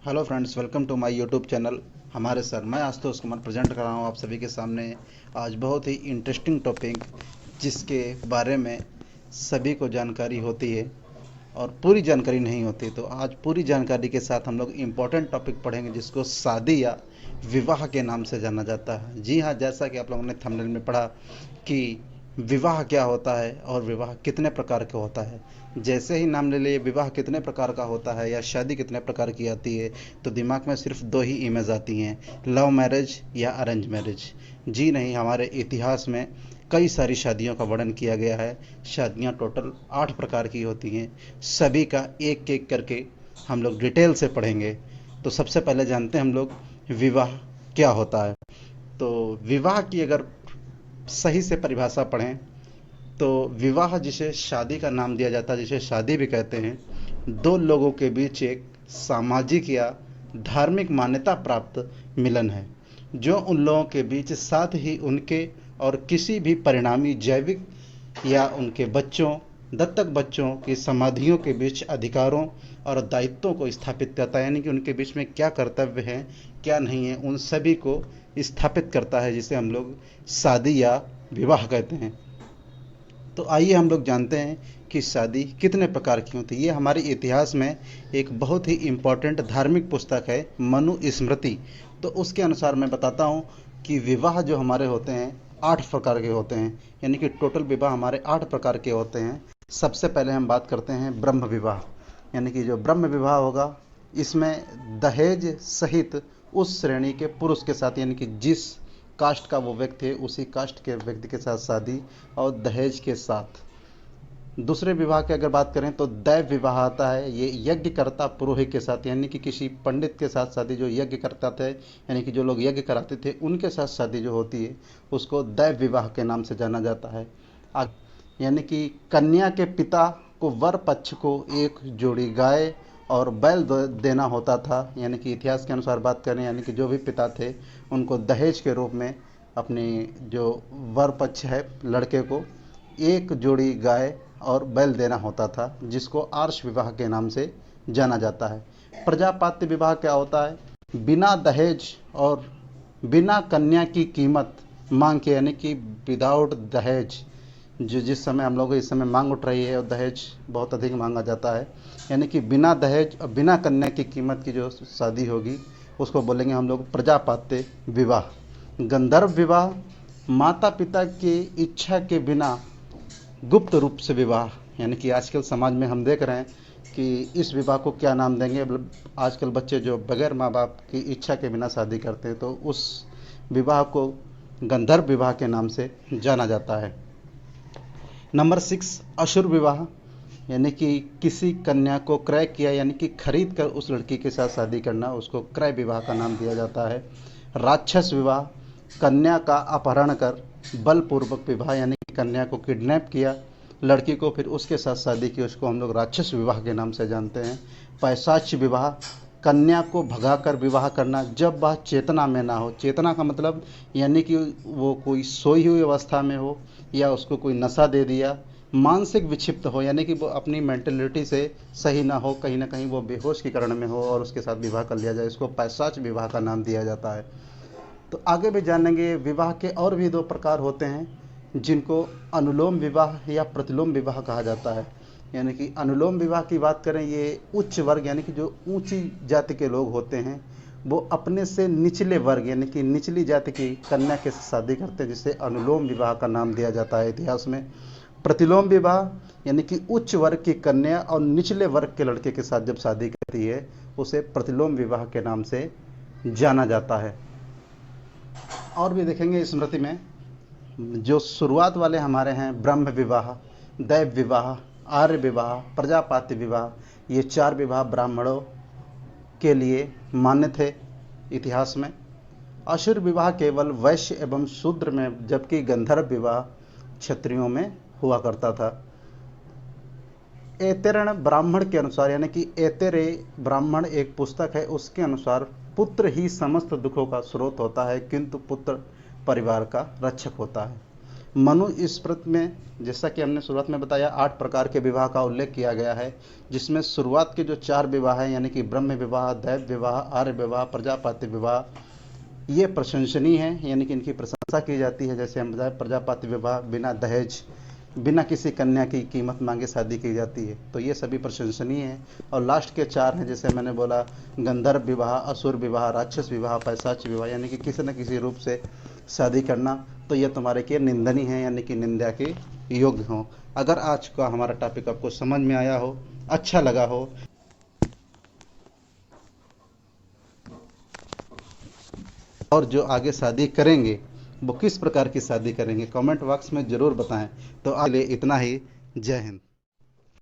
Hello friends, welcome to my YouTube channel. हमारे sir मैं Ashutosh Kumar present कर रहा हूँ आप सभी के सामने आज बहुत ही इंटरेस्टिंग टॉपिक, जिसके बारे में सभी को जानकारी होती है और पूरी जानकारी नहीं होती। तो आज पूरी जानकारी के साथ हम लोग इम्पोर्टेंट टॉपिक पढ़ेंगे, जिसको शादी या विवाह के नाम से जाना जाता है। जी हाँ, जैसा कि आप लोगों ने थंबनेल में पढ़ा कि विवाह क्या होता है और विवाह कितने प्रकार का होता है। जैसे ही नाम ले लिए विवाह कितने प्रकार का होता है या शादी कितने प्रकार की आती है, तो दिमाग में सिर्फ दो ही इमेज आती हैं, लव मैरिज या अरेंज मैरिज। जी नहीं, हमारे इतिहास में कई सारी शादियों का वर्णन किया गया है। शादियां टोटल 8 प्रकार की होती हैं। सभी का एक एक करके हम लोग डिटेल से पढ़ेंगे। तो सबसे पहले जानते हैं हम लोग विवाह क्या होता है। तो विवाह की अगर सही से परिभाषा पढ़ें तो विवाह, जिसे शादी का नाम दिया जाता है, जिसे शादी भी कहते हैं, दो लोगों के बीच एक सामाजिक या धार्मिक मान्यता प्राप्त मिलन है, जो उन लोगों के बीच साथ ही उनके और किसी भी परिणामी जैविक या उनके बच्चों, दत्तक बच्चों की समाधियों के बीच अधिकारों और दायित्वों को स्थापित करता है। यानी कि उनके बीच में क्या कर्तव्य है, क्या नहीं है, उन सभी को स्थापित करता है, जिसे हम लोग शादी या विवाह कहते हैं। तो आइए हम लोग जानते हैं कि शादी कितने प्रकार की होती है। ये हमारे इतिहास में एक बहुत ही इम्पोर्टेंट धार्मिक पुस्तक है, मनु स्मृति। तो उसके अनुसार मैं बताता हूँ कि विवाह जो हमारे होते हैं 8 प्रकार के होते हैं। यानी कि टोटल विवाह हमारे 8 प्रकार के होते हैं। सबसे पहले हम बात करते हैं ब्रह्म विवाह। यानी कि जो ब्रह्म विवाह होगा, इसमें दहेज सहित उस श्रेणी के पुरुष के साथ, यानी कि जिस कास्ट का वो व्यक्ति है उसी कास्ट के व्यक्ति के साथ शादी और दहेज के साथ। दूसरे विवाह की अगर बात करें तो दैव विवाह आता है। ये यज्ञकर्ता पुरोहित के साथ, यानी कि किसी पंडित के साथ शादी, जो यज्ञ करता थे, यानी कि जो लोग यज्ञ कराते थे उनके साथ शादी जो होती है, उसको दैव विवाह के नाम से जाना जाता है। यानी कि कन्या के पिता को वर पक्ष को एक जोड़ी गाय और बैल देना होता था। यानी कि इतिहास के अनुसार बात करें, यानी कि जो भी पिता थे उनको दहेज के रूप में अपनी जो वर पक्ष है लड़के को एक जोड़ी गाय और बैल देना होता था, जिसको आर्ष विवाह के नाम से जाना जाता है। प्रजापात्य विवाह क्या होता है? बिना दहेज और बिना कन्या की कीमत मांग के, यानी कि विदाउट दहेज, जो जिस समय हम लोग इस समय मांग उठ रही है और दहेज बहुत अधिक मांगा जाता है, यानी कि बिना दहेज और बिना कन्या की कीमत की जो शादी होगी उसको बोलेंगे हम लोग प्रजापात्य विवाह। गंधर्व विवाह, माता पिता की इच्छा के बिना गुप्त रूप से विवाह। यानी कि आजकल समाज में हम देख रहे हैं कि इस विवाह को क्या नाम देंगे। आजकल बच्चे जो बगैर माँ बाप की इच्छा के बिना शादी करते हैं, तो उस विवाह को गंधर्व विवाह के नाम से जाना जाता है। नंबर 6, असुर विवाह। यानी कि किसी कन्या को क्रय किया, यानी कि खरीद कर उस लड़की के साथ शादी करना, उसको क्रय विवाह का नाम दिया जाता है। राक्षस विवाह, कन्या का अपहरण कर बलपूर्वक विवाह, यानी कि कन्या को किडनैप किया, लड़की को फिर उसके साथ शादी की, उसको हम लोग राक्षस विवाह के नाम से जानते हैं। पैशाच विवाह, कन्या को भगाकर विवाह करना जब वह चेतना में ना हो। चेतना का मतलब यानी कि वो कोई सोई हुई अवस्था में हो या उसको कोई नशा दे दिया, मानसिक विक्षिप्त हो, यानी कि वो अपनी मेंटलिटी से सही ना हो, कहीं ना कहीं वो बेहोश की कारण में हो और उसके साथ विवाह कर लिया जाए, इसको पैशाच विवाह का नाम दिया जाता है। तो आगे भी जानेंगे विवाह के और भी 2 प्रकार होते हैं, जिनको अनुलोम विवाह या प्रतिलोम विवाह कहा जाता है। यानी कि अनुलोम विवाह की बात करें, ये उच्च वर्ग यानी कि जो ऊंची जाति के लोग होते हैं वो अपने से निचले वर्ग यानी कि निचली जाति की कन्या के साथ शादी करते हैं, जिसे अनुलोम विवाह का नाम दिया जाता है इतिहास में। प्रतिलोम विवाह यानी कि उच्च वर्ग की कन्या और निचले वर्ग के लड़के के साथ जब शादी करती है, उसे प्रतिलोम विवाह के नाम से जाना जाता है। और भी देखेंगे स्मृति में, जो शुरुआत वाले हमारे हैं ब्रह्म विवाह, दैव विवाह, आर्य विवाह, प्रजापात्य विवाह, ये 4 विवाह ब्राह्मणों के लिए मान्य थे इतिहास में। असुर विवाह केवल वैश्य एवं शूद्र में, जबकि गंधर्व विवाह क्षत्रियों में हुआ करता था। ऐतरेय ब्राह्मण के अनुसार, यानी कि ऐतरेय ब्राह्मण एक पुस्तक है, उसके अनुसार पुत्र ही समस्त दुखों का स्रोत होता है, किंतु पुत्र परिवार का रक्षक होता है। मनु स्मृति में जैसा कि हमने शुरुआत में बताया 8 प्रकार के विवाह का उल्लेख किया गया है, जिसमें शुरुआत के जो 4 विवाह हैं यानी कि ब्रह्म विवाह, दैव विवाह, आर्य विवाह, प्रजापति विवाह, ये प्रशंसनीय है, यानी कि इनकी प्रशंसा की जाती है। जैसे हम बताए प्रजापति विवाह बिना दहेज, बिना किसी कन्या की कीमत मांगे शादी की जाती है, तो ये सभी प्रशंसनीय हैं। और लास्ट के 4 हैं, जैसे मैंने बोला गंधर्व विवाह, असुर विवाह, राक्षस विवाह, पैशाच विवाह, यानी कि किसी न किसी रूप से शादी करना, तो ये तुम्हारे के निंदनीय है, यानी कि निंदा के योग्य हो। अगर आज का हमारा टॉपिक आपको समझ में आया हो, अच्छा लगा हो, और जो आगे शादी करेंगे वो किस प्रकार की शादी करेंगे, कमेंट बॉक्स में ज़रूर बताएं। तो आज के लिए इतना ही। जय हिंद।